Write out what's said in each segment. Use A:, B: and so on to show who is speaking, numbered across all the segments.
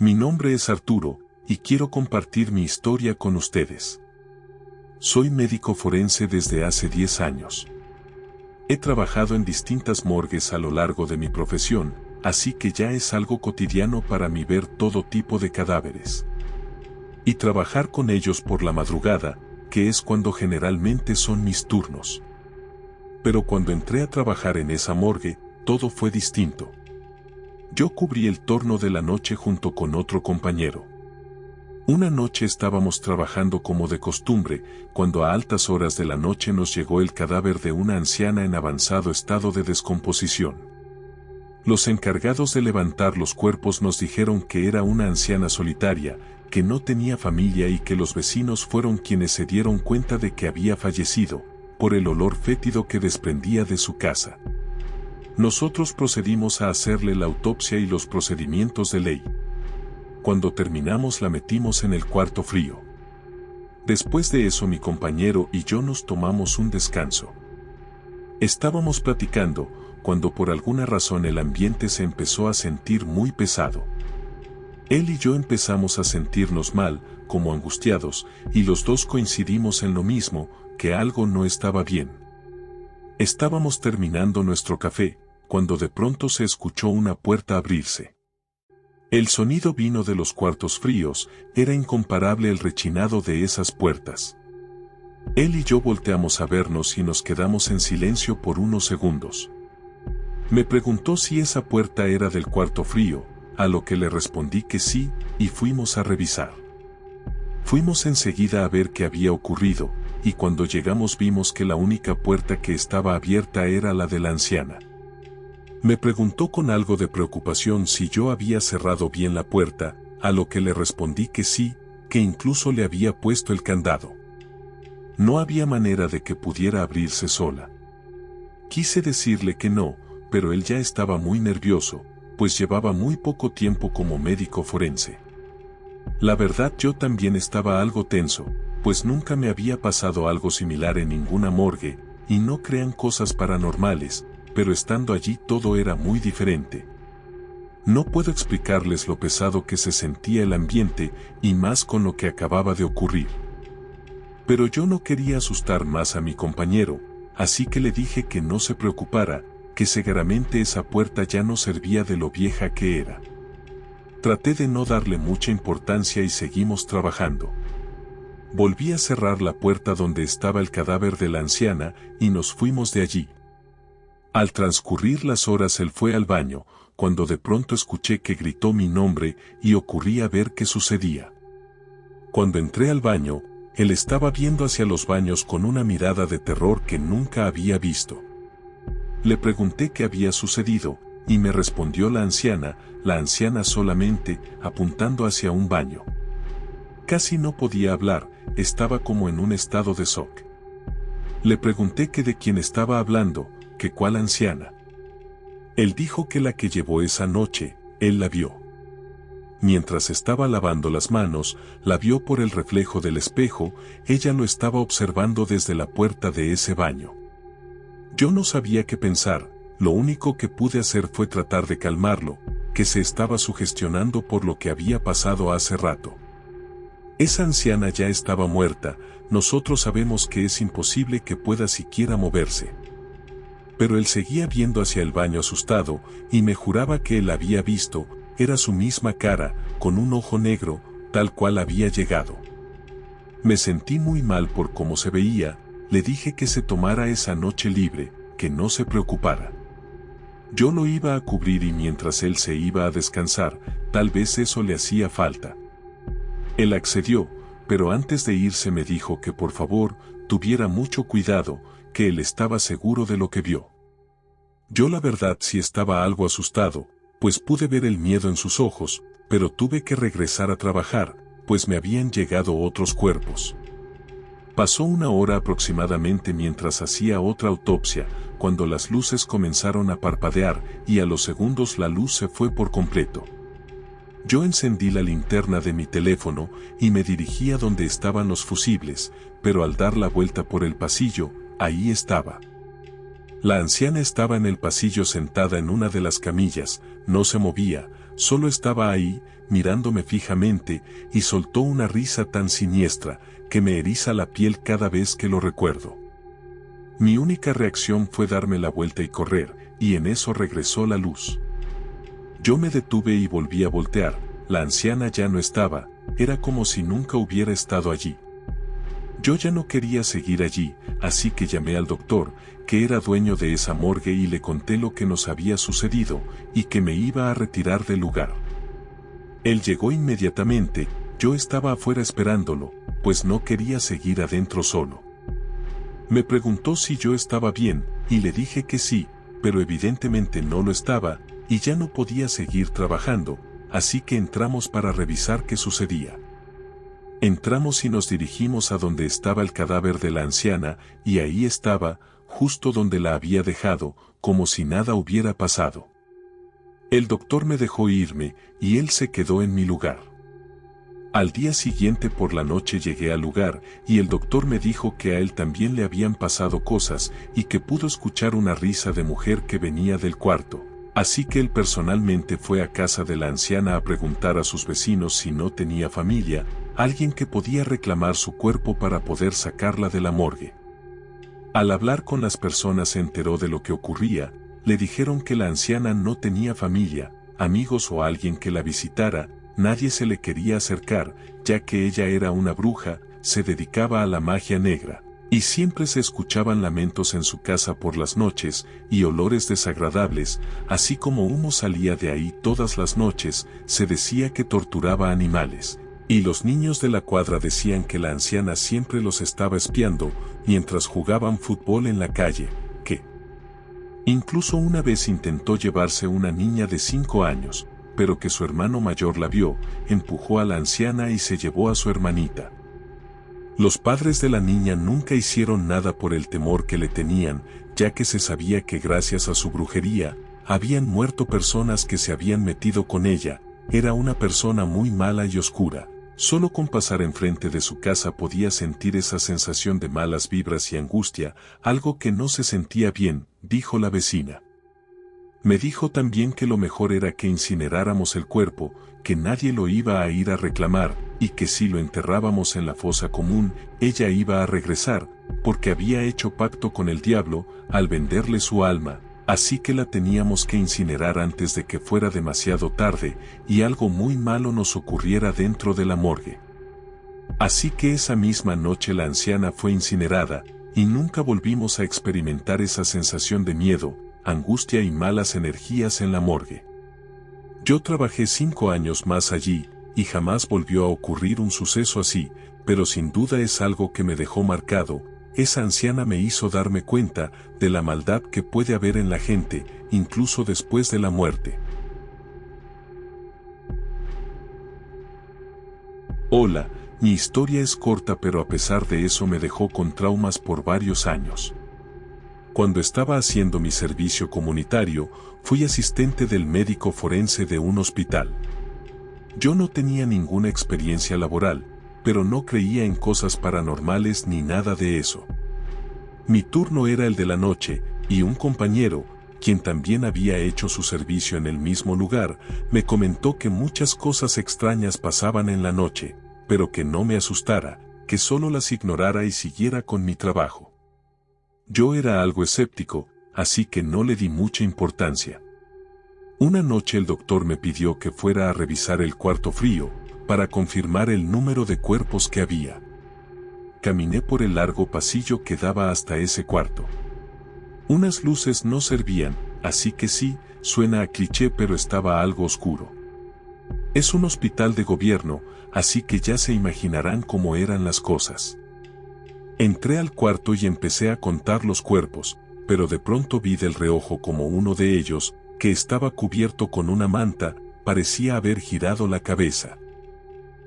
A: Mi nombre es Arturo, y quiero compartir mi historia con ustedes. Soy médico forense desde hace 10 años. He trabajado en distintas morgues a lo largo de mi profesión, así que ya es algo cotidiano para mí ver todo tipo de cadáveres. Y trabajar con ellos por la madrugada, que es cuando generalmente son mis turnos. Pero cuando entré a trabajar en esa morgue, todo fue distinto. Yo cubrí el turno de la noche junto con otro compañero. Una noche estábamos trabajando como de costumbre, cuando a altas horas de la noche nos llegó el cadáver de una anciana en avanzado estado de descomposición. Los encargados de levantar los cuerpos nos dijeron que era una anciana solitaria, que no tenía familia y que los vecinos fueron quienes se dieron cuenta de que había fallecido, por el olor fétido que desprendía de su casa. Nosotros procedimos a hacerle la autopsia y los procedimientos de ley. Cuando terminamos la metimos en el cuarto frío. Después de eso mi compañero y yo nos tomamos un descanso. Estábamos platicando, cuando por alguna razón el ambiente se empezó a sentir muy pesado. Él y yo empezamos a sentirnos mal, como angustiados, y los dos coincidimos en lo mismo, que algo no estaba bien. Estábamos terminando nuestro café, cuando de pronto se escuchó una puerta abrirse. El sonido vino de los cuartos fríos, era incomparable el rechinado de esas puertas. Él y yo volteamos a vernos y nos quedamos en silencio por unos segundos. Me preguntó si esa puerta era del cuarto frío, a lo que le respondí que sí, y fuimos a revisar. Fuimos enseguida a ver qué había ocurrido, y cuando llegamos vimos que la única puerta que estaba abierta era la de la anciana. Me preguntó con algo de preocupación si yo había cerrado bien la puerta, a lo que le respondí que sí, que incluso le había puesto el candado. No había manera de que pudiera abrirse sola. Quise decirle que no, pero él ya estaba muy nervioso, pues llevaba muy poco tiempo como médico forense. La verdad yo también estaba algo tenso, pues nunca me había pasado algo similar en ninguna morgue, y no crean cosas paranormales, pero estando allí todo era muy diferente. No puedo explicarles lo pesado que se sentía el ambiente, y más con lo que acababa de ocurrir. Pero yo no quería asustar más a mi compañero, así que le dije que no se preocupara, que seguramente esa puerta ya no servía de lo vieja que era. Traté de no darle mucha importancia y seguimos trabajando. Volví a cerrar la puerta donde estaba el cadáver de la anciana y nos fuimos de allí. Al transcurrir las horas él fue al baño, cuando de pronto escuché que gritó mi nombre y ocurrí a ver qué sucedía. Cuando entré al baño, él estaba viendo hacia los baños con una mirada de terror que nunca había visto. Le pregunté qué había sucedido, y me respondió la anciana solamente, apuntando hacia un baño. Casi no podía hablar, estaba como en un estado de shock. Le pregunté que de quién estaba hablando, que cuál anciana. Él dijo que la que llevó esa noche, él la vio. Mientras estaba lavando las manos, la vio por el reflejo del espejo, ella lo estaba observando desde la puerta de ese baño. Yo no sabía qué pensar, lo único que pude hacer fue tratar de calmarlo, que se estaba sugestionando por lo que había pasado hace rato. Esa anciana ya estaba muerta, nosotros sabemos que es imposible que pueda siquiera moverse. Pero él seguía viendo hacia el baño asustado, y me juraba que él había visto, era su misma cara, con un ojo negro, tal cual había llegado. Me sentí muy mal por cómo se veía, le dije que se tomara esa noche libre, que no se preocupara. Yo lo iba a cubrir y mientras él se iba a descansar, tal vez eso le hacía falta. Él accedió, pero antes de irse me dijo que por favor, tuviera mucho cuidado, que él estaba seguro de lo que vio. Yo la verdad sí estaba algo asustado, pues pude ver el miedo en sus ojos, pero tuve que regresar a trabajar, pues me habían llegado otros cuerpos. Pasó una hora aproximadamente mientras hacía otra autopsia, cuando las luces comenzaron a parpadear y a los segundos la luz se fue por completo. Yo encendí la linterna de mi teléfono y me dirigí a donde estaban los fusibles, pero al dar la vuelta por el pasillo, ahí estaba. La anciana estaba en el pasillo sentada en una de las camillas, no se movía, solo estaba ahí, mirándome fijamente, y soltó una risa tan siniestra, que me eriza la piel cada vez que lo recuerdo. Mi única reacción fue darme la vuelta y correr, y en eso regresó la luz. Yo me detuve y volví a voltear, la anciana ya no estaba, era como si nunca hubiera estado allí. Yo ya no quería seguir allí, así que llamé al doctor, que era dueño de esa morgue, y le conté lo que nos había sucedido, y que me iba a retirar del lugar. Él llegó inmediatamente, yo estaba afuera esperándolo, pues no quería seguir adentro solo. Me preguntó si yo estaba bien, y le dije que sí, pero evidentemente no lo estaba, y ya no podía seguir trabajando, así que entramos para revisar qué sucedía. Entramos y nos dirigimos a donde estaba el cadáver de la anciana, y ahí estaba, justo donde la había dejado, como si nada hubiera pasado. El doctor me dejó irme, y él se quedó en mi lugar. Al día siguiente por la noche llegué al lugar, y el doctor me dijo que a él también le habían pasado cosas, y que pudo escuchar una risa de mujer que venía del cuarto. Así que él personalmente fue a casa de la anciana a preguntar a sus vecinos si no tenía familia, alguien que podía reclamar su cuerpo para poder sacarla de la morgue. Al hablar con las personas se enteró de lo que ocurría, le dijeron que la anciana no tenía familia, amigos o alguien que la visitara, nadie se le quería acercar, ya que ella era una bruja, se dedicaba a la magia negra, y siempre se escuchaban lamentos en su casa por las noches, y olores desagradables, así como humo salía de ahí todas las noches, se decía que torturaba animales, y los niños de la cuadra decían que la anciana siempre los estaba espiando, mientras jugaban fútbol en la calle, que incluso una vez intentó llevarse una niña de 5 años, pero que su hermano mayor la vio, empujó a la anciana y se llevó a su hermanita. Los padres de la niña nunca hicieron nada por el temor que le tenían, ya que se sabía que gracias a su brujería, habían muerto personas que se habían metido con ella, era una persona muy mala y oscura. Solo con pasar enfrente de su casa podía sentir esa sensación de malas vibras y angustia, algo que no se sentía bien, dijo la vecina. Me dijo también que lo mejor era que incineráramos el cuerpo, que nadie lo iba a ir a reclamar, y que si lo enterrábamos en la fosa común, ella iba a regresar, porque había hecho pacto con el diablo, al venderle su alma, así que la teníamos que incinerar antes de que fuera demasiado tarde, y algo muy malo nos ocurriera dentro de la morgue. Así que esa misma noche la anciana fue incinerada, y nunca volvimos a experimentar esa sensación de miedo, angustia y malas energías en la morgue. Yo trabajé 5 años más allí, y jamás volvió a ocurrir un suceso así, pero sin duda es algo que me dejó marcado. Esa anciana me hizo darme cuenta de la maldad que puede haber en la gente, incluso después de la muerte. Hola, mi historia es corta, pero a pesar de eso me dejó con traumas por varios años. Cuando estaba haciendo mi servicio comunitario, fui asistente del médico forense de un hospital. Yo no tenía ninguna experiencia laboral, pero no creía en cosas paranormales ni nada de eso. Mi turno era el de la noche, y un compañero, quien también había hecho su servicio en el mismo lugar, me comentó que muchas cosas extrañas pasaban en la noche, pero que no me asustara, que solo las ignorara y siguiera con mi trabajo. Yo era algo escéptico, así que no le di mucha importancia. Una noche el doctor me pidió que fuera a revisar el cuarto frío, para confirmar el número de cuerpos que había. Caminé por el largo pasillo que daba hasta ese cuarto. Unas luces no servían, así que sí, suena a cliché, pero estaba algo oscuro. Es un hospital de gobierno, así que ya se imaginarán cómo eran las cosas. Entré al cuarto y empecé a contar los cuerpos, pero de pronto vi del reojo como uno de ellos, que estaba cubierto con una manta, parecía haber girado la cabeza.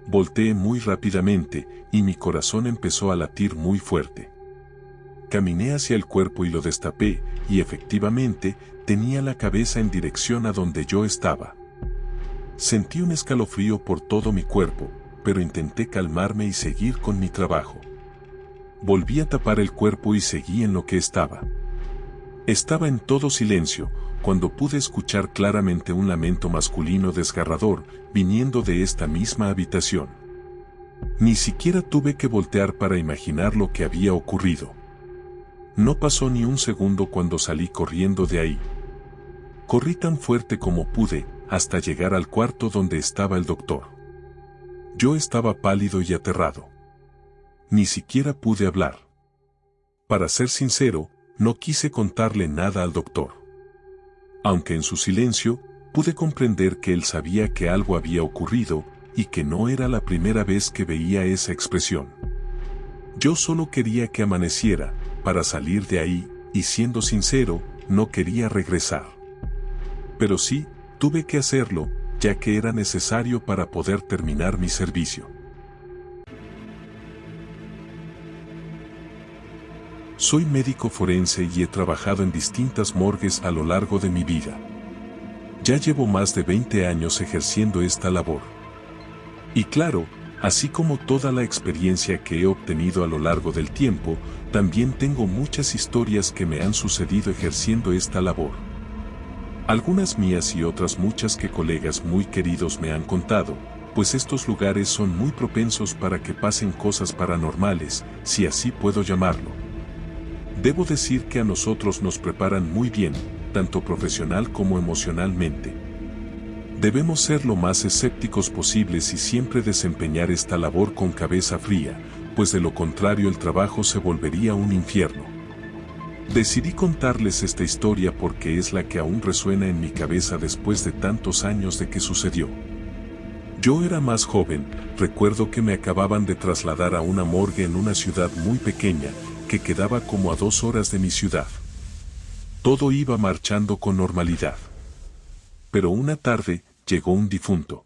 A: Volteé muy rápidamente, y mi corazón empezó a latir muy fuerte. Caminé hacia el cuerpo y lo destapé, y efectivamente, tenía la cabeza en dirección a donde yo estaba. Sentí un escalofrío por todo mi cuerpo, pero intenté calmarme y seguir con mi trabajo. Volví a tapar el cuerpo y seguí en lo que estaba. Estaba en todo silencio, cuando pude escuchar claramente un lamento masculino desgarrador, viniendo de esta misma habitación. Ni siquiera tuve que voltear para imaginar lo que había ocurrido. No pasó ni un segundo cuando salí corriendo de ahí. Corrí tan fuerte como pude, hasta llegar al cuarto donde estaba el doctor. Yo estaba pálido y aterrado. Ni siquiera pude hablar. Para ser sincero, no quise contarle nada al doctor. Aunque en su silencio, pude comprender que él sabía que algo había ocurrido, y que no era la primera vez que veía esa expresión. Yo solo quería que amaneciera, para salir de ahí, y siendo sincero, no quería regresar. Pero sí, tuve que hacerlo, ya que era necesario para poder terminar mi servicio. Soy médico forense y he trabajado en distintas morgues a lo largo de mi vida. Ya llevo más de 20 años ejerciendo esta labor. Y claro, así como toda la experiencia que he obtenido a lo largo del tiempo, también tengo muchas historias que me han sucedido ejerciendo esta labor. Algunas mías y otras muchas que colegas muy queridos me han contado, pues estos lugares son muy propensos para que pasen cosas paranormales, si así puedo llamarlo. Debo decir que a nosotros nos preparan muy bien, tanto profesional como emocionalmente. Debemos ser lo más escépticos posibles y siempre desempeñar esta labor con cabeza fría, pues de lo contrario el trabajo se volvería un infierno. Decidí contarles esta historia porque es la que aún resuena en mi cabeza después de tantos años de que sucedió. Yo era más joven, recuerdo que me acababan de trasladar a una morgue en una ciudad muy pequeña, que quedaba como a 2 horas de mi ciudad. Todo iba marchando con normalidad. Pero una tarde, llegó un difunto.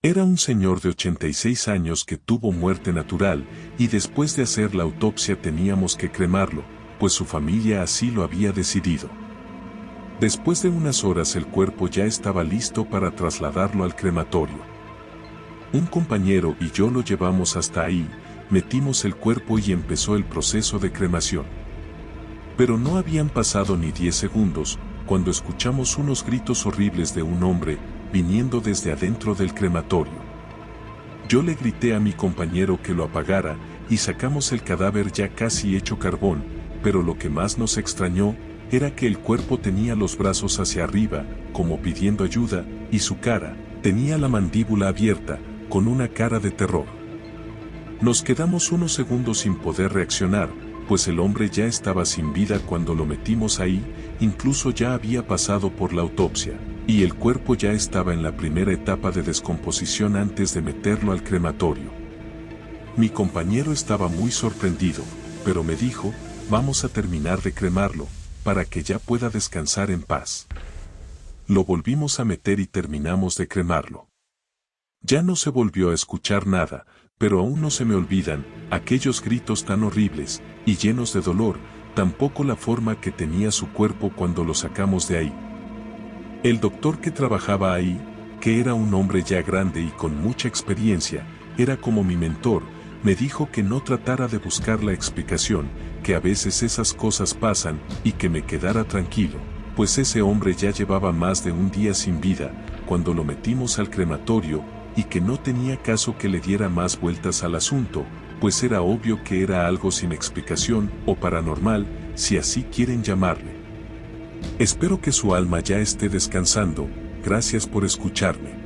A: Era un señor de 86 años que tuvo muerte natural, y después de hacer la autopsia teníamos que cremarlo, pues su familia así lo había decidido. Después de unas horas el cuerpo ya estaba listo para trasladarlo al crematorio. Un compañero y yo lo llevamos hasta ahí, metimos el cuerpo y empezó el proceso de cremación. Pero no habían pasado ni 10 segundos, cuando escuchamos unos gritos horribles de un hombre, viniendo desde adentro del crematorio. Yo le grité a mi compañero que lo apagara, y sacamos el cadáver ya casi hecho carbón, pero lo que más nos extrañó, era que el cuerpo tenía los brazos hacia arriba, como pidiendo ayuda, y su cara, tenía la mandíbula abierta, con una cara de terror. Nos quedamos unos segundos sin poder reaccionar, pues el hombre ya estaba sin vida cuando lo metimos ahí, incluso ya había pasado por la autopsia, y el cuerpo ya estaba en la primera etapa de descomposición antes de meterlo al crematorio. Mi compañero estaba muy sorprendido, pero me dijo, vamos a terminar de cremarlo, para que ya pueda descansar en paz. Lo volvimos a meter y terminamos de cremarlo. Ya no se volvió a escuchar nada, pero aún no se me olvidan aquellos gritos tan horribles y llenos de dolor, tampoco la forma que tenía su cuerpo cuando lo sacamos de ahí. El doctor que trabajaba ahí, que era un hombre ya grande y con mucha experiencia, era como mi mentor, me dijo que no tratara de buscar la explicación, que a veces esas cosas pasan, y que me quedara tranquilo, pues ese hombre ya llevaba más de un día sin vida, cuando lo metimos al crematorio, y que no tenía caso que le diera más vueltas al asunto, pues era obvio que era algo sin explicación, o paranormal, si así quieren llamarle. Espero que su alma ya esté descansando, gracias por escucharme.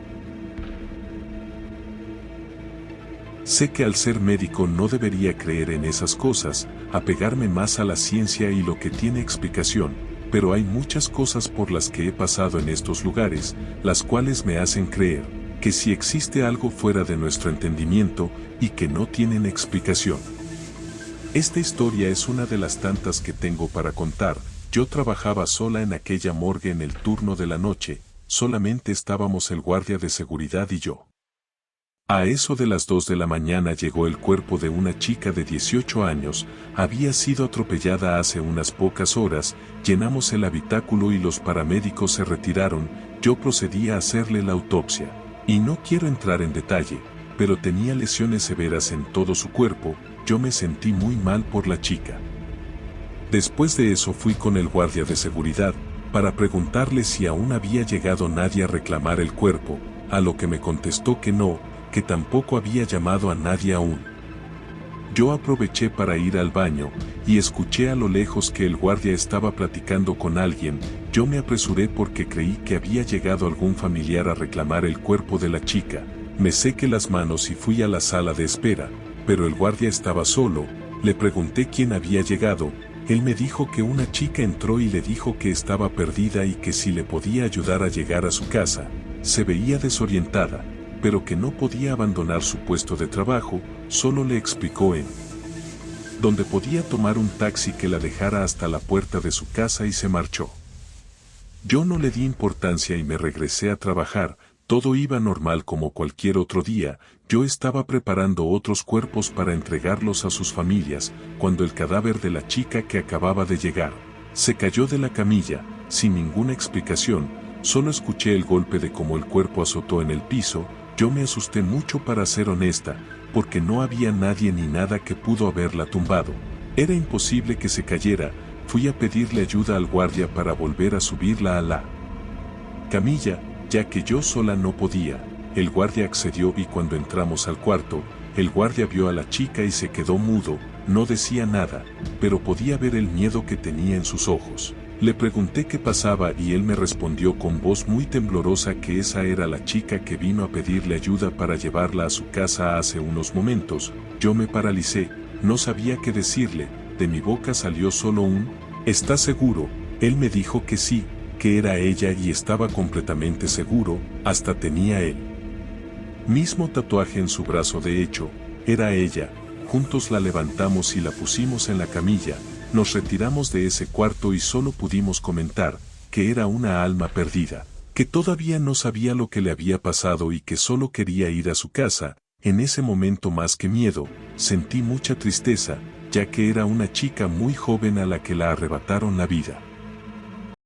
A: Sé que al ser médico no debería creer en esas cosas, apegarme más a la ciencia y lo que tiene explicación, pero hay muchas cosas por las que he pasado en estos lugares, las cuales me hacen creer que si existe algo fuera de nuestro entendimiento y que no tienen explicación. Esta historia es una de las tantas que tengo para contar. Yo trabajaba sola en aquella morgue en el turno de la noche, solamente estábamos el guardia de seguridad y yo. A eso de las 2 de la mañana llegó el cuerpo de una chica de 18 años, había sido atropellada hace unas pocas horas, llenamos el habitáculo y los paramédicos se retiraron, yo procedí a hacerle la autopsia. Y no quiero entrar en detalle, pero tenía lesiones severas en todo su cuerpo, yo me sentí muy mal por la chica. Después de eso fui con el guardia de seguridad, para preguntarle si aún había llegado nadie a reclamar el cuerpo, a lo que me contestó que no, que tampoco había llamado a nadie aún. Yo aproveché para ir al baño, y escuché a lo lejos que el guardia estaba platicando con alguien. Yo me apresuré porque creí que había llegado algún familiar a reclamar el cuerpo de la chica. Me sequé las manos y fui a la sala de espera, pero el guardia estaba solo. Le pregunté quién había llegado. Él me dijo que una chica entró y le dijo que estaba perdida y que si le podía ayudar a llegar a su casa. Se veía desorientada, pero que no podía abandonar su puesto de trabajo. Solo le explicó en donde podía tomar un taxi que la dejara hasta la puerta de su casa y se marchó. Yo no le di importancia y me regresé a trabajar. Todo iba normal como cualquier otro día. Yo estaba preparando otros cuerpos para entregarlos a sus familias, cuando el cadáver de la chica que acababa de llegar se cayó de la camilla, sin ninguna explicación. Solo escuché el golpe de cómo el cuerpo azotó en el piso. Yo me asusté mucho, para ser honesta, porque no había nadie ni nada que pudo haberla tumbado. Era imposible que se cayera. Fui a pedirle ayuda al guardia para volver a subirla a la camilla, ya que yo sola no podía. El guardia accedió y cuando entramos al cuarto, el guardia vio a la chica y se quedó mudo. No decía nada, pero podía ver el miedo que tenía en sus ojos. Le pregunté qué pasaba y él me respondió con voz muy temblorosa que esa era la chica que vino a pedirle ayuda para llevarla a su casa hace unos momentos. Yo me paralicé, no sabía qué decirle. De mi boca salió solo un ¿estás seguro? Él me dijo que sí, que era ella y estaba completamente seguro, hasta tenía el mismo tatuaje en su brazo. De hecho, era ella. Juntos la levantamos y la pusimos en la camilla. Nos retiramos de ese cuarto y solo pudimos comentar que era una alma perdida, que todavía no sabía lo que le había pasado y que solo quería ir a su casa. En ese momento, más que miedo, sentí mucha tristeza, ya que era una chica muy joven a la que la arrebataron la vida.